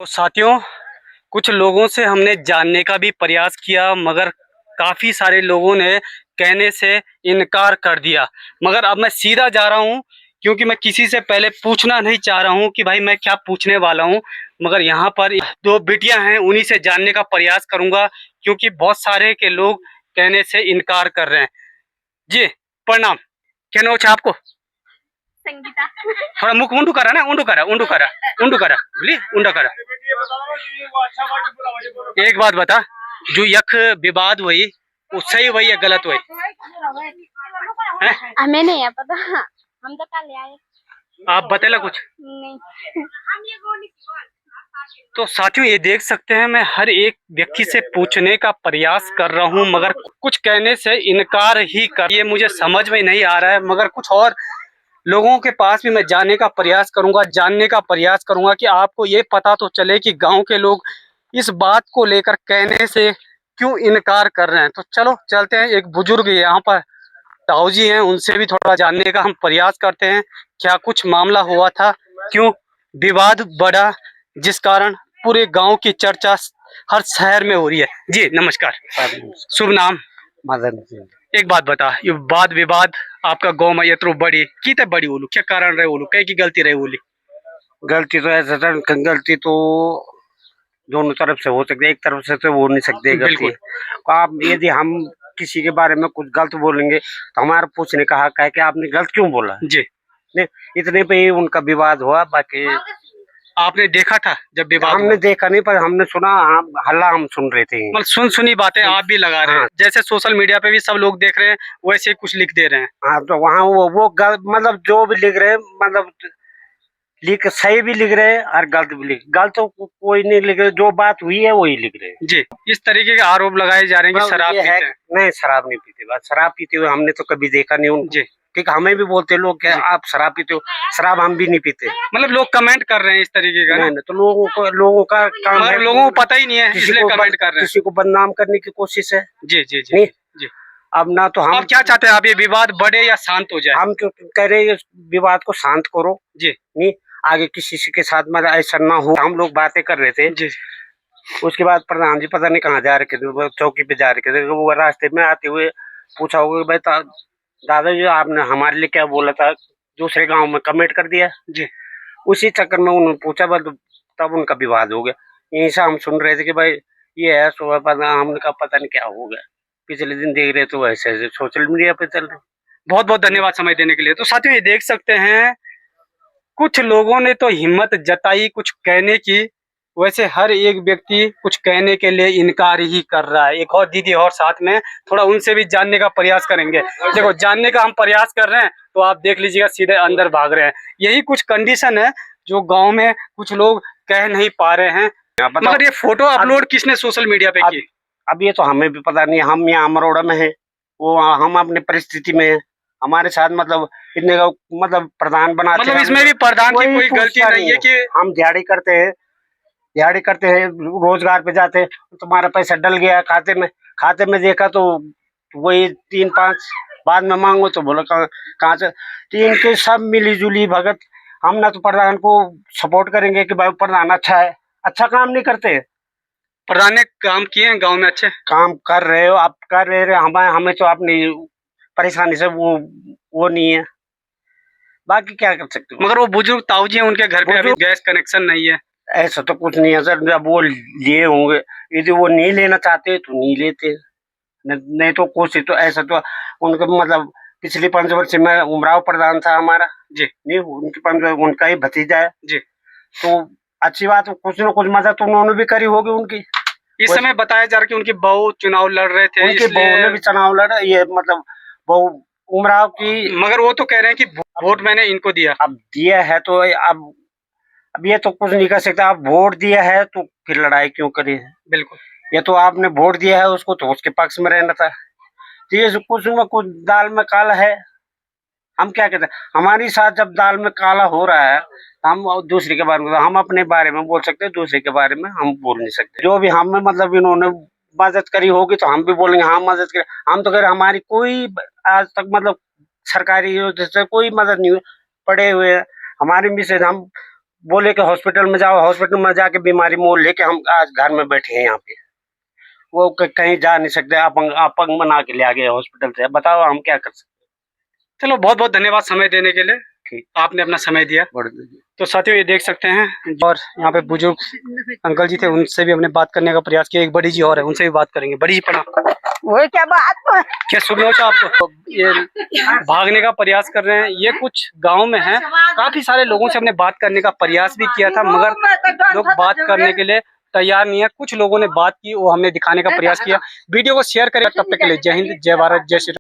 तो साथियों, कुछ लोगों से हमने जानने का भी प्रयास किया मगर काफ़ी सारे लोगों ने कहने से इनकार कर दिया। मगर अब मैं सीधा जा रहा हूँ क्योंकि मैं किसी से पहले पूछना नहीं चाह रहा हूँ कि भाई मैं क्या पूछने वाला हूँ। मगर यहाँ पर दो बिटियाँ हैं, उन्हीं से जानने का प्रयास करूँगा क्योंकि बहुत सारे के लोग कहने से इनकार कर रहे हैं। जी प्रणाम, क्या नाम है आपको? संगीता। थोड़ा मुख ऊंडू करा ना, ऊंडू करा बोली ऊंडा करा। एक बात बता, जो यख विवाद हुई वो सही हुई या गलत हुई? हमें नहीं है पता, हम तो कल आए। आप बतेला कुछ नहीं। तो साथियों ये देख सकते हैं, मैं हर एक व्यक्ति से पूछने का प्रयास कर रहा हूं मगर कुछ कहने से इनकार ही कर, ये मुझे समझ में नहीं आ रहा है। मगर कुछ और लोगों के पास भी मैं जाने का प्रयास करूंगा, जानने का प्रयास करूंगा कि आपको ये पता तो चले कि गांव के लोग इस बात को लेकर कहने से क्यों इनकार कर रहे हैं। तो चलो चलते हैं, एक बुजुर्ग यहाँ पर ताऊ जी हैं, उनसे भी थोड़ा जानने का हम प्रयास करते हैं क्या कुछ मामला हुआ था, क्यों विवाद बढ़ा जिस कारण पूरे गांव की चर्चा हर शहर में हो रही है। जी नमस्कार, शुभ नाम? मदन सिंह। एक बात बता, ये वाद विवाद आपका गांव में इतनी बड़ी की बड़ी बोलू, क्या कारण रहे बोलू, कहीं की गलती रही बोली? गलती तो ऐसा था, गलती तो दोनों तरफ से हो सकती है, एक तरफ से तो हो नहीं सकती गलती। आप यदि हम किसी के बारे में कुछ गलत बोलेंगे तो हमारा पूछने का हक है कि आपने गलत क्यों बोला। जी नहीं, इतने पे ही उनका विवाद हुआ। बाकी आपने देखा था जब विवाद? हमने देखा नहीं, पर हमने सुना, हल्ला हम सुन रहे थे। मतलब सुनी बातें आप भी लगा रहे हैं। हाँ। जैसे सोशल मीडिया पे भी सब लोग देख रहे हैं वैसे ही कुछ लिख दे रहे हैं। हाँ, तो वहाँ वो मतलब जो भी लिख रहे हैं, मतलब सही भी लिख रहे हैं और गलत भी गलत तो कोई नहीं लिख रहे, जो बात हुई है वही लिख रहे हैं। जी, इस तरीके के आरोप लगाए जा रहे हैं कि शराब पीते हैं। नहीं, शराब नहीं पीते। बात शराब पीते हुए हमने तो कभी देखा नहीं उनको। जी ठीक, हमें भी बोलते लोग कि आप शराब पीते हो, शराब हम भी नहीं पीते। मतलब लोग कमेंट कर रहे हैं इस तरीके का। नहीं, तो लोगों का काम है, लोगों को पता ही नहीं है इसलिए कमेंट कर रहे हैं, किसी को बदनाम करने की कोशिश है। जी जी जी जी। अब ना तो हम क्या चाहते हैं आप, ये विवाद बढ़े या शांत हो जाए? हम तो कह रहे हैं विवाद को शांत करो। जी नहीं, आगे किसी के साथ मतलब ऐसा ना हो। हम लोग बातें कर रहे थे जी। उसके बाद प्रधान जी पता नहीं कहाँ जा रखे थे, वो चौकी पे जा रखे थे। वो रास्ते में आते हुए पूछा होगा भाई दादाजी आपने हमारे लिए क्या बोला था, दूसरे गांव में कमेंट कर दिया। जी, उसी चक्कर में उन्होंने पूछा, बस तब उनका विवाद हो गया। यहीं से हम सुन रहे थे कि भाई ये है, सुबह पता, हमने कहा पता नहीं क्या हो गया। पिछले दिन देख रहे तो ऐसे ऐसे सोशल मीडिया पे चल रहे। बहुत बहुत धन्यवाद समय देने के लिए। तो साथियों ये देख सकते हैं, कुछ लोगों ने तो हिम्मत जताई कुछ कहने की, वैसे हर एक व्यक्ति कुछ कहने के लिए इनकार ही कर रहा है। एक और दीदी और साथ में, थोड़ा उनसे भी जानने का प्रयास करेंगे। देखो जानने का हम प्रयास कर रहे हैं तो आप देख लीजिएगा सीधे अंदर भाग रहे हैं। यही कुछ कंडीशन है जो गांव में कुछ लोग कह नहीं पा रहे हैं। मगर ये फोटो अपलोड किसने सोशल मीडिया पे की? अब ये तो हमें भी पता नहीं। हम यहाँ अमरोड़ा में है, वो हम अपनी परिस्थिति में है। हमारे साथ मतलब इतने का मतलब प्रधान बनाते मतलब इसमें भी प्रधान की कोई गलती नहीं है कि हम दिहाड़ी करते हैं, रोजगार पे जाते हैं। तुम्हारा पैसा डल गया खाते में देखा तो वही 3-5 बाद में मांगो तो बोलो कहाँ से। तो इनके सब मिली जुली भगत। हम ना तो प्रधान को सपोर्ट करेंगे कि भाई प्रधान अच्छा है, अच्छा काम नहीं करते। प्रधान ने काम किए हैं गांव में, अच्छे काम कर रहे हो, आप कर रहे हमें तो अपनी परेशानी से वो नहीं है, बाकी क्या कर सकते हो। मगर वो बुजुर्ग ताऊ जी हैं, उनके घर पे अभी गैस कनेक्शन नहीं है। ऐसा तो कुछ नहीं है सर, जब वो लिए होंगे, यदि वो नहीं लेना चाहते तो नहीं लेते, नहीं तो कोशिश तो ऐसा तो उनका मतलब पिछले 5 वर्ष में उमराव प्रधान था हमारा जी, नहीं उनका ही भतीजा है जी। तो अच्छी बात, कुछ न कुछ मदद तो उन्होंने भी करी होगी उनकी। इस समय बताया जा रहा है कि उनकी बहू चुनाव लड़ रहे थे, उनकी बहू ने भी चुनाव लड़ा, ये मतलब बहू उमराव की। मगर वो तो कह रहे हैं कि वोट मैंने इनको दिया। अब दिया है तो अब ये तो कुछ नहीं कर सकता। आप वोट दिया है तो फिर लड़ाई क्यों करी है? बिल्कुल, ये तो आपने वोट दिया है उसको, तो उसके पक्ष में रहना था। तो ये कुछ में कुछ दाल में काला है। हम क्या कहते हैं, हमारी साथ जब दाल में काला हो रहा है हम दूसरे के बारे में, हम अपने बारे में बोल सकते हैं, दूसरे के बारे में हम बोल नहीं सकते। जो भी हमें मतलब इन्होंने मदद करी होगी तो हम भी बोलेंगे हाँ मदद करें। हम तो कह रहे हमारी कोई आज तक मतलब सरकारी योजना से कोई मदद नहीं हुई, पड़े हुए हमारी मिसेज हम बोले कि हॉस्पिटल में जाओ, हॉस्पिटल में जाके बीमारी मोल लेके हम आज घर में बैठे हैं यहाँ पे। वो कहीं जा नहीं सकते, अपंग बना के ले आ गए हॉस्पिटल से। बताओ हम क्या कर सकते। चलो बहुत बहुत धन्यवाद समय देने के लिए, ठीक, आपने अपना समय दिया। बढ़ तो साथियों ये देख सकते हैं, और यहाँ पे बुजुर्ग अंकल जी थे, उनसे भी हमने बात करने का प्रयास किया। एक बड़ी जी और है, उनसे भी बात करेंगे। बड़ी जी प्रणाम। वो क्या बात क्या सुन हो आपको? ये भागने का प्रयास कर रहे हैं, ये कुछ गांव में है। काफी सारे लोगों से हमने बात करने का प्रयास भी किया था, मगर लोग बात करने के लिए तैयार नहीं है। कुछ लोगों ने बात की, वो हमने दिखाने का प्रयास किया। वीडियो को शेयर करें। तब तक के लिए जय हिंद, जय भारत, जय श्री राम।